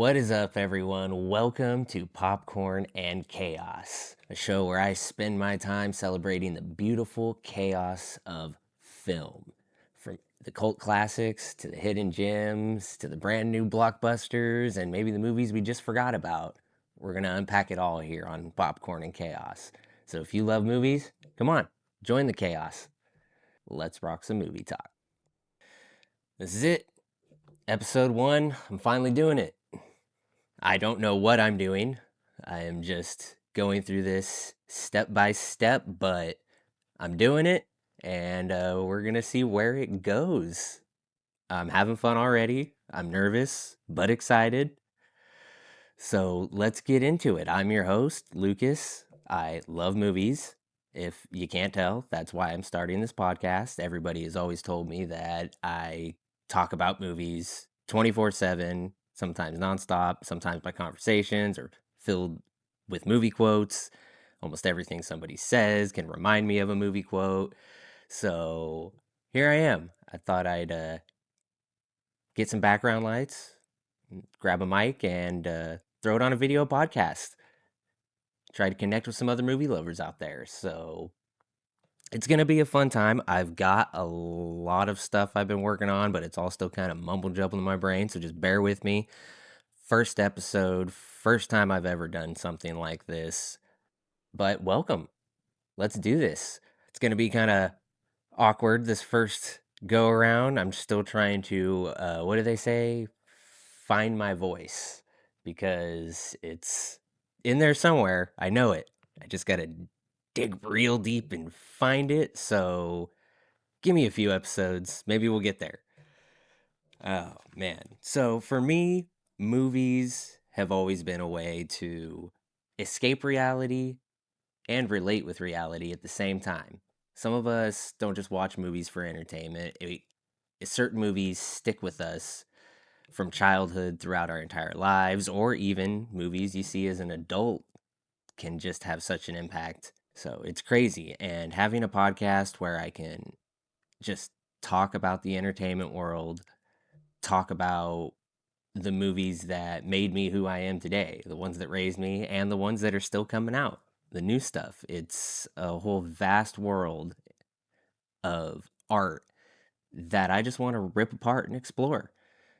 What is up, everyone? Welcome to Popcorn and Chaos, a show where I spend my time celebrating the beautiful chaos of film. From the cult classics to the hidden gems to the brand new blockbusters and maybe the movies we just forgot about. We're going to unpack it all here on Popcorn and Chaos. So if you love movies, come on, join the chaos. Let's rock some movie talk. This is it. Episode 1. I'm finally doing it. I don't know what I'm doing. I am just going through this step by step, but I'm doing it, and we're going to see where it goes. I'm having fun already. I'm nervous, but excited. So let's get into it. I'm your host, Lucas. I love movies. If you can't tell, that's why I'm starting this podcast. Everybody has always told me that I talk about movies 24/7, sometimes nonstop, sometimes my conversations are filled with movie quotes. Almost everything somebody says can remind me of a movie quote. So here I am. I thought I'd get some background lights, grab a mic, and throw it on a video podcast. Try to connect with some other movie lovers out there. So it's going to be a fun time. I've got a lot of stuff I've been working on, but it's all still kind of mumble jumble in my brain. So just bear with me. First episode, first time I've ever done something like this. But welcome. Let's do this. It's going to be kind of awkward this first go around. I'm still trying to, what do they say? Find my voice because it's in there somewhere. I know it. I just got to dig real deep and find it. So give me a few episodes. Maybe we'll get there. Oh, man. So for me, movies have always been a way to escape reality and relate with reality at the same time. Some of us don't just watch movies for entertainment. Certain movies stick with us from childhood throughout our entire lives, or even movies you see as an adult can just have such an impact. So it's crazy. And having a podcast where I can just talk about the entertainment world, talk about the movies that made me who I am today, the ones that raised me, and the ones that are still coming out, the new stuff. It's a whole vast world of art that I just want to rip apart and explore.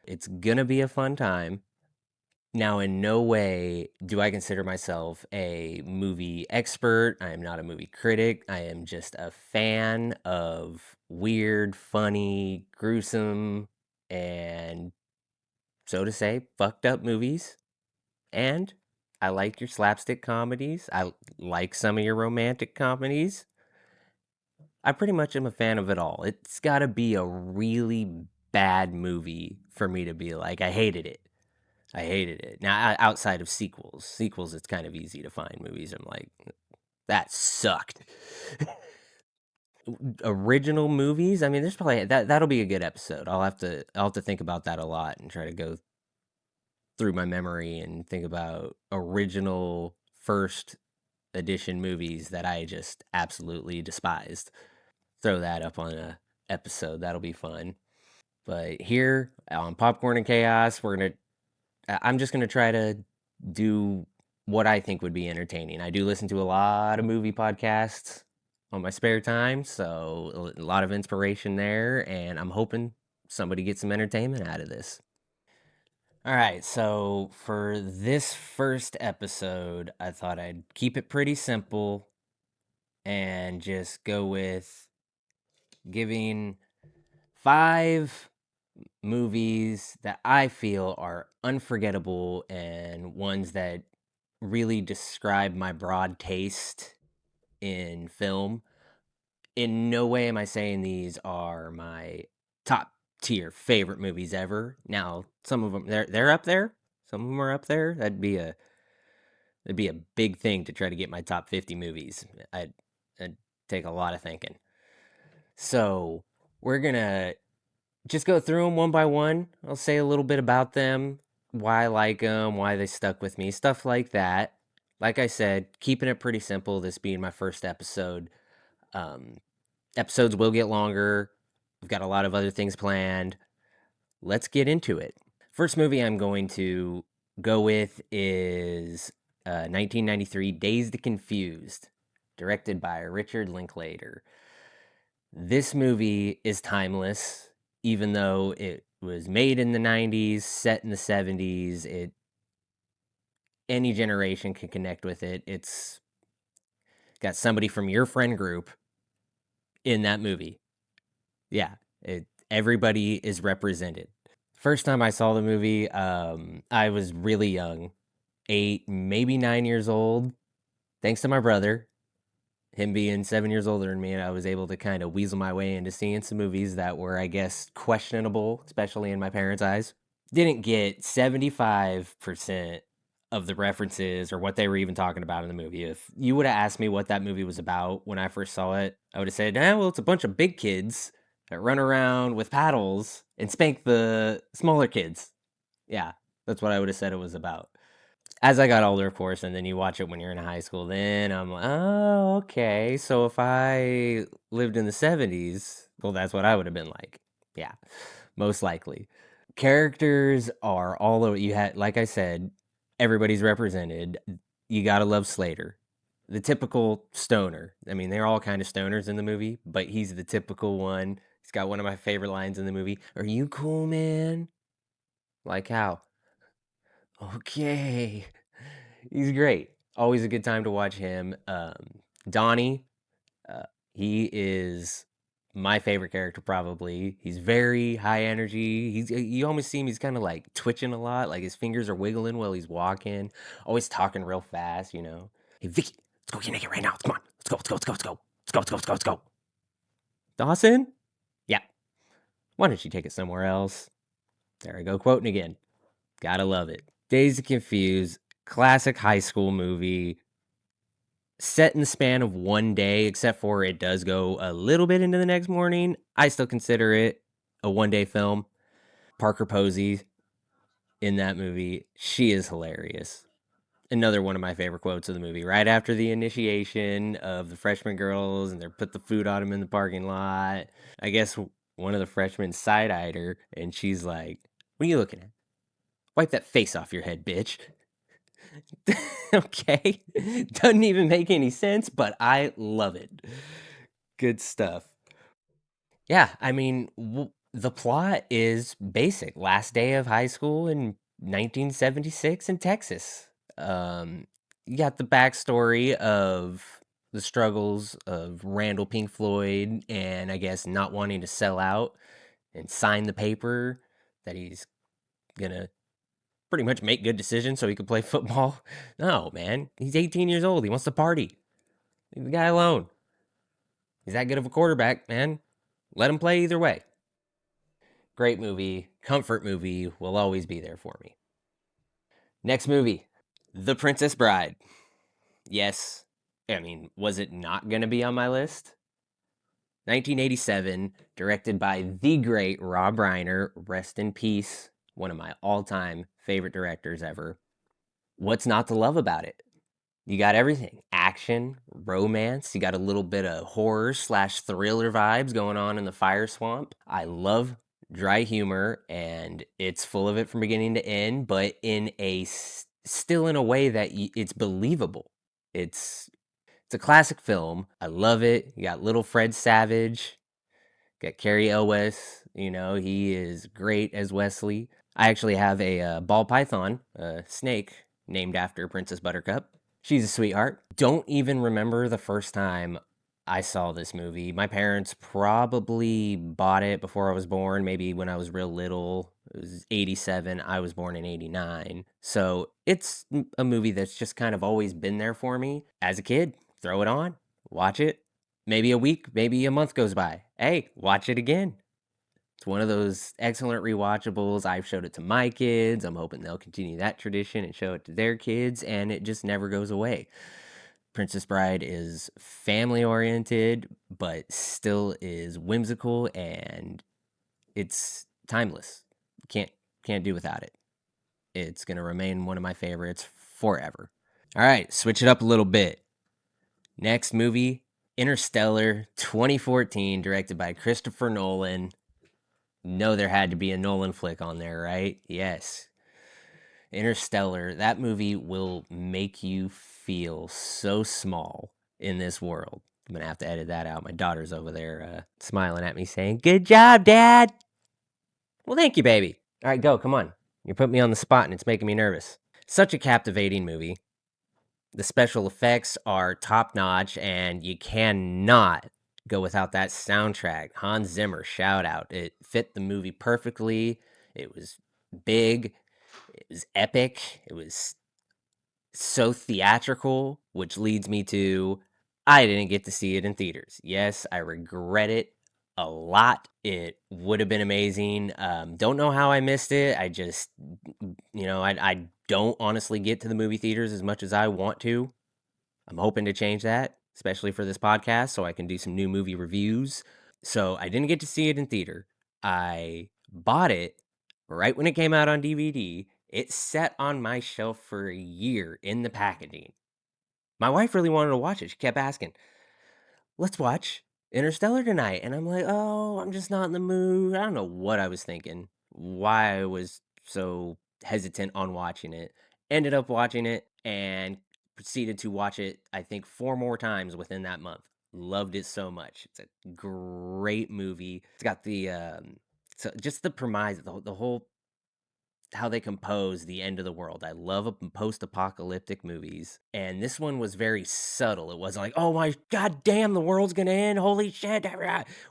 It's going to be a fun time. Now, in no way do I consider myself a movie expert. I am not a movie critic. I am just a fan of weird, funny, gruesome, and so to say, fucked up movies. And I like your slapstick comedies. I like some of your romantic comedies. I pretty much am a fan of it all. It's got to be a really bad movie for me to be like, I hated it. I hated it. Now, outside of sequels, it's kind of easy to find movies. I'm like, that sucked. Original movies. I mean, there's probably that'll be a good episode. I'll have to think about that a lot and try to go through my memory and think about original first edition movies that I just absolutely despised. Throw that up on a episode. That'll be fun. But here on Popcorn and Chaos, I'm just gonna try to do what I think would be entertaining. I do listen to a lot of movie podcasts on my spare time, so a lot of inspiration there, and I'm hoping somebody gets some entertainment out of this. All right, so for this first episode, I thought I'd keep it pretty simple and just go with giving 5 movies that I feel are unforgettable and ones that really describe my broad taste in film. In no way am I saying these are my top tier favorite movies ever. Now, some of them they're up there. Some of them are up there. That'd be a big thing to try to get my top 50 movies. I'd take a lot of thinking. So, we're going to just go through them one by one. I'll say a little bit about them, why I like them, why they stuck with me, stuff like that. Like I said, keeping it pretty simple, this being my first episode. Um, Episodes will get longer. We've got a lot of other things planned. Let's get into it. First movie I'm going to go with is 1993 Dazed and Confused, directed by Richard Linklater. This movie is timeless, even though it was made in the 90s, set in the 70s. Any generation can connect with it. It's got somebody from your friend group in that movie. Yeah, everybody is represented. First time I saw the movie, I was really young, 8, maybe 9 years old. Thanks to my brother, him being 7 years older than me, and I was able to kind of weasel my way into seeing some movies that were, I guess, questionable, especially in my parents' eyes. Didn't get 75% of the references or what they were even talking about in the movie. If you would have asked me what that movie was about when I first saw it, I would have said, well, it's a bunch of big kids that run around with paddles and spank the smaller kids. Yeah, that's what I would have said it was about. As I got older, of course, and then you watch it when you're in high school, then I'm like, oh, okay. So if I lived in the 70s, well, that's what I would have been like. Yeah, most likely. Characters are all over. You had, like I said, everybody's represented. You gotta love Slater, the typical stoner. I mean, they're all kind of stoners in the movie, but he's the typical one. He's got one of my favorite lines in the movie. Are you cool, man? Like how? Okay. He's great. Always a good time to watch him. Donnie, uh, he is my favorite character probably. He's very high energy. You almost see him. He's kind of like twitching a lot, like his fingers are wiggling while he's walking. Always talking real fast, you know. Hey Vicky, let's go get naked right now. Come on, let's go, let's go, let's go, let's go, let's go, let's go, let's go, let's go. Dawson, yeah. Why don't you take it somewhere else? There I go, quoting again. Gotta love it. Dazed and Confused, classic high school movie, set in the span of one day, except for it does go a little bit into the next morning. I still consider it a one-day film. Parker Posey in that movie, she is hilarious. Another one of my favorite quotes of the movie. Right after the initiation of the freshman girls, and they put the food on them in the parking lot. I guess one of the freshmen side-eyed her, and she's like, "What are you looking at? Wipe that face off your head, bitch." Okay. Doesn't even make any sense, but I love it. Good stuff. Yeah, I mean, the plot is basic. Last day of high school in 1976 in Texas. You got the backstory of the struggles of Randall Pink Floyd and I guess not wanting to sell out and sign the paper that he's gonna pretty much make good decisions so he could play football. No, man. He's 18 years old. He wants to party. Leave the guy alone. He's that good of a quarterback, man. Let him play either way. Great movie. Comfort movie. Will always be there for me. Next movie The Princess Bride. Yes. I mean, was it not going to be on my list? 1987, directed by the great Rob Reiner. Rest in peace. One of my all time favorite directors ever. What's not to love about it? You got everything action, romance. You got a little bit of horror slash thriller vibes going on in the fire swamp. I love dry humor, and it's full of it from beginning to end, but still in a way that it's believable. It's a classic film. I love it. You got little Fred Savage, got Carrie Elwes. You know, he is great as Wesley. I actually have a ball python, a snake named after Princess Buttercup. She's a sweetheart. Don't even remember the first time I saw this movie. My parents probably bought it before I was born, maybe when I was real little. It was 87. I was born in 89. So it's a movie that's just kind of always been there for me. As a kid, throw it on, watch it. Maybe a week, maybe a month goes by. Hey, watch it again. It's one of those excellent rewatchables. I've showed it to my kids. I'm hoping they'll continue that tradition and show it to their kids, and it just never goes away. Princess Bride is family oriented, but still is whimsical and it's timeless. Can't do without it. It's gonna remain one of my favorites forever. All right, switch it up a little bit. Next movie, Interstellar 2014, directed by Christopher Nolan. Know there had to be a Nolan flick on there, right? Yes. Interstellar, that movie will make you feel so small in this world. I'm gonna have to edit that out. My daughter's over there smiling at me saying, "Good job, Dad." Well, thank you, baby. All right, go. Come on. You put me on the spot and it's making me nervous. Such a captivating movie. The special effects are top notch, and you cannot go without that soundtrack. Hans Zimmer, shout out. It fit the movie perfectly. It was big. It was epic. It was so theatrical, which leads me to I didn't get to see it in theaters. Yes, I regret it a lot. It would have been amazing. Don't know how I missed it. I just, I don't honestly get to the movie theaters as much as I want to. I'm hoping to change that, especially for this podcast, so I can do some new movie reviews. So I didn't get to see it in theater. I bought it right when it came out on DVD. It sat on my shelf for a year in the packaging. My wife really wanted to watch it. She kept asking, "Let's watch Interstellar tonight." And I'm like, "Oh, I'm just not in the mood." I don't know what I was thinking, why I was so hesitant on watching it. Ended up watching it and proceeded to watch it, I think, 4 more times within that month. Loved it so much. It's a great movie. It's got so just the premise, the whole how they compose the end of the world. I love post-apocalyptic movies, and this one was very subtle. It wasn't like, "Oh my god damn, the world's gonna end, holy shit."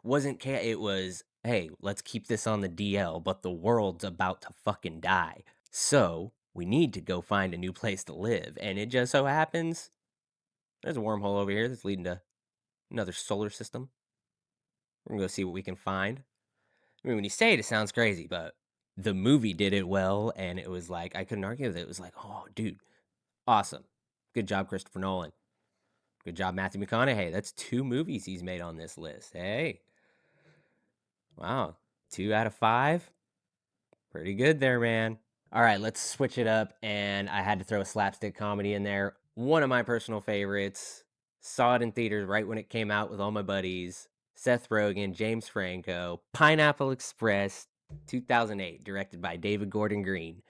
Wasn't it was, "Hey, let's keep this on the DL, but the world's about to fucking die. So, we need to go find a new place to live." And it just so happens there's a wormhole over here that's leading to another solar system. We're gonna go see what we can find. I mean, when you say it, it sounds crazy, but the movie did it well, and it was like I couldn't argue with it. It was like, "Oh, dude, awesome. Good job, Christopher Nolan. Good job, Matthew McConaughey." That's 2 movies he's made on this list. Hey, wow. 2 out of 5. Pretty good there, man. All right, let's switch it up, and I had to throw a slapstick comedy in there. One of my personal favorites. Saw it in theaters right when it came out with all my buddies. Seth Rogen, James Franco, Pineapple Express, 2008, directed by David Gordon Green.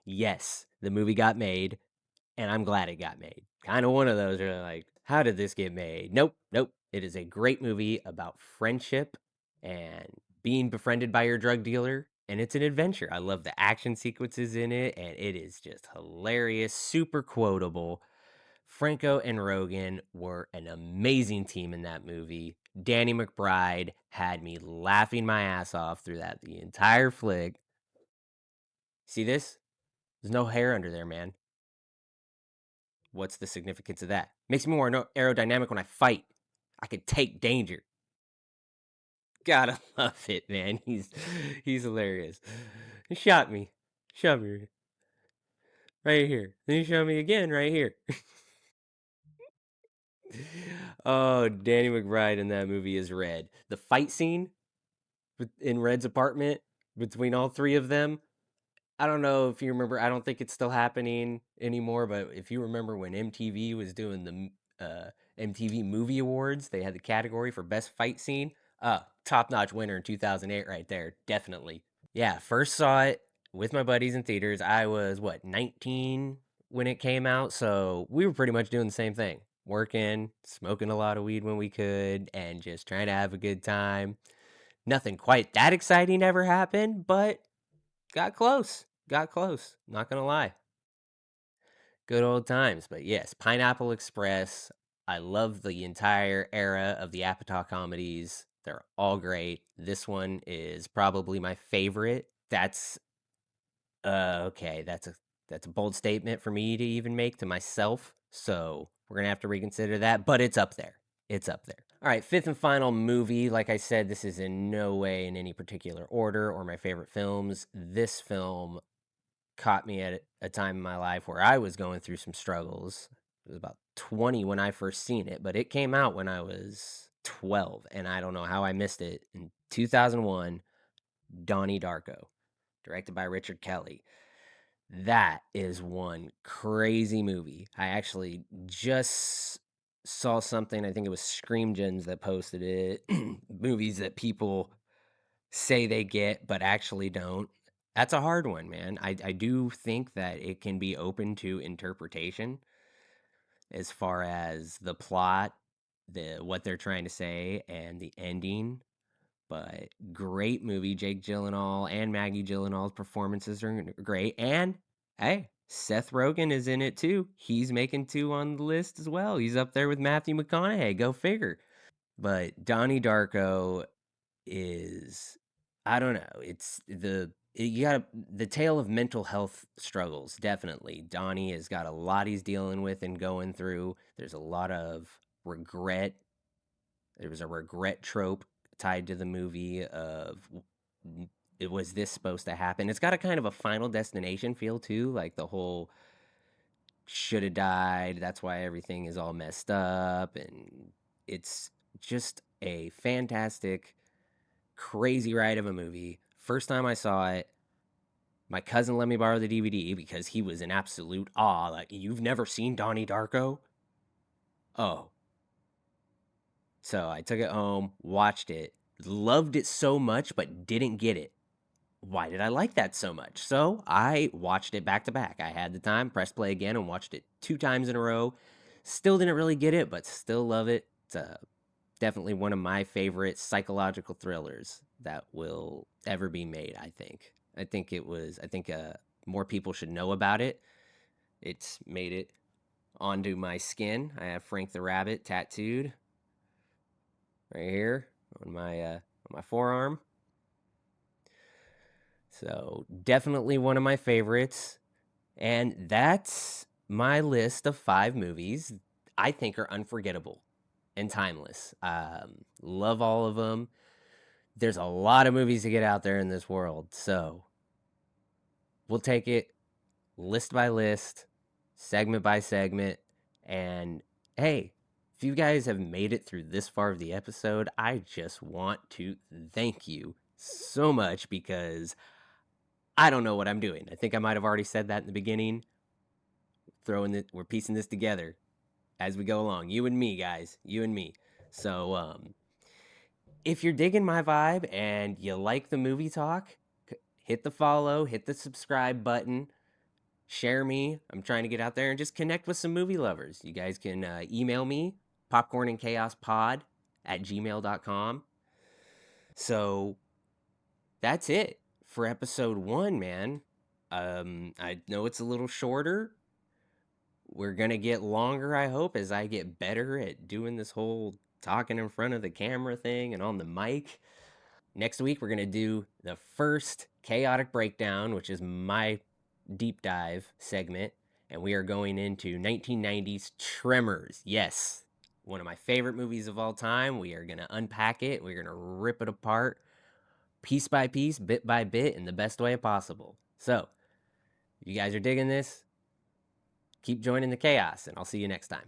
Yes, the movie got made, and I'm glad it got made. Kind of one of those are like, how did this get made? Nope, nope. It is a great movie about friendship and being befriended by your drug dealer, and it's an adventure. I love the action sequences in it, and it is just hilarious, super quotable. Franco and Rogan were an amazing team in that movie. Danny McBride had me laughing my ass off through that the entire flick. See this? There's no hair under there, man. What's the significance of that? Makes me more aerodynamic when I fight. I can take danger. Gotta love it, man. He's hilarious. He shot me. Shot me right here. Then he shot me again right here. Oh, Danny McBride in that movie is Red. The fight scene in Red's apartment between all 3 of them. I don't know if you remember. I don't think it's still happening anymore, but if you remember when MTV was doing the MTV Movie Awards, they had the category for best fight scene. Top-notch winner in 2008 right there, definitely. Yeah, first saw it with my buddies in theaters. I was what, 19 when it came out, so we were pretty much doing the same thing. Working, smoking a lot of weed when we could, and just trying to have a good time. Nothing quite that exciting ever happened, but got close. Got close. Not gonna lie. Good old times. But yes, Pineapple Express. I love the entire era of the Apatow comedies. They're all great. This one is probably my favorite. That's okay. That's a bold statement for me to even make to myself. So we're gonna have to reconsider that. But it's up there. It's up there. All right, 5th and final movie. Like I said, this is in no way in any particular order or my favorite films. This film caught me at a time in my life where I was going through some struggles. It was about 20 when I first seen it, but it came out when I was 12, and I don't know how I missed it. In 2001, Donnie Darko, directed by Richard Kelly. That is one crazy movie. I actually just saw something, I think it was Scream Gens that posted it. Movies that people say they get but actually don't. That's a hard one, man. I do think that it can be open to interpretation as far as the plot, the what they're trying to say, and the ending. But great movie. Jake Gyllenhaal and Maggie Gyllenhaal's performances are great. And hey, Seth Rogen is in it too. He's making two on the list as well. He's up there with Matthew McConaughey. Go figure. But Donnie Darko is, I don't know. It's you got the tale of mental health struggles. Definitely, Donnie has got a lot he's dealing with and going through. There's a lot of regret. There was a regret trope tied to the movie of it was this supposed to happen. It's got a kind of a Final Destination feel too, like the whole should have died. That's why everything is all messed up, and it's just a fantastic, crazy ride of a movie. First time I saw it, my cousin let me borrow the DVD because he was in absolute awe. Like, you've never seen Donnie Darko? Oh, so I took it home, watched it, loved it so much, but didn't get it. Why did I like that so much? So I watched it back to back. I had the time, pressed play again, and watched it 2 times in a row. Still didn't really get it, but still love it. It's definitely one of my favorite psychological thrillers that will ever be made, I think. I think more people should know about it. It's made it onto my skin. I have Frank the Rabbit tattooed right here on my forearm. So definitely one of my favorites. And that's my list of 5 movies I think are unforgettable and timeless. Love all of them. There's a lot of movies to get out there in this world. So we'll take it list by list, segment by segment. And hey, if you guys have made it through this far of the episode, I just want to thank you so much because I don't know what I'm doing. I think I might have already said that in the beginning. We're piecing this together as we go along. You and me, guys. You and me. So, if you're digging my vibe and you like the movie talk, hit the follow, hit the subscribe button, share me. I'm trying to get out there and just connect with some movie lovers. You guys can email me, popcornandchaospod@gmail.com. So, that's it for episode 1, man. I know it's a little shorter. We're gonna get longer, I hope, as I get better at doing this whole talking in front of the camera thing and on the mic. Next week, we're gonna do the first chaotic breakdown, which is my deep dive segment, and we are going into 1990s Tremors. Yes, one of my favorite movies of all time. We are gonna unpack it, we're gonna rip it apart piece by piece, bit by bit, in the best way possible. So, if you guys are digging this, keep joining the chaos, and I'll see you next time.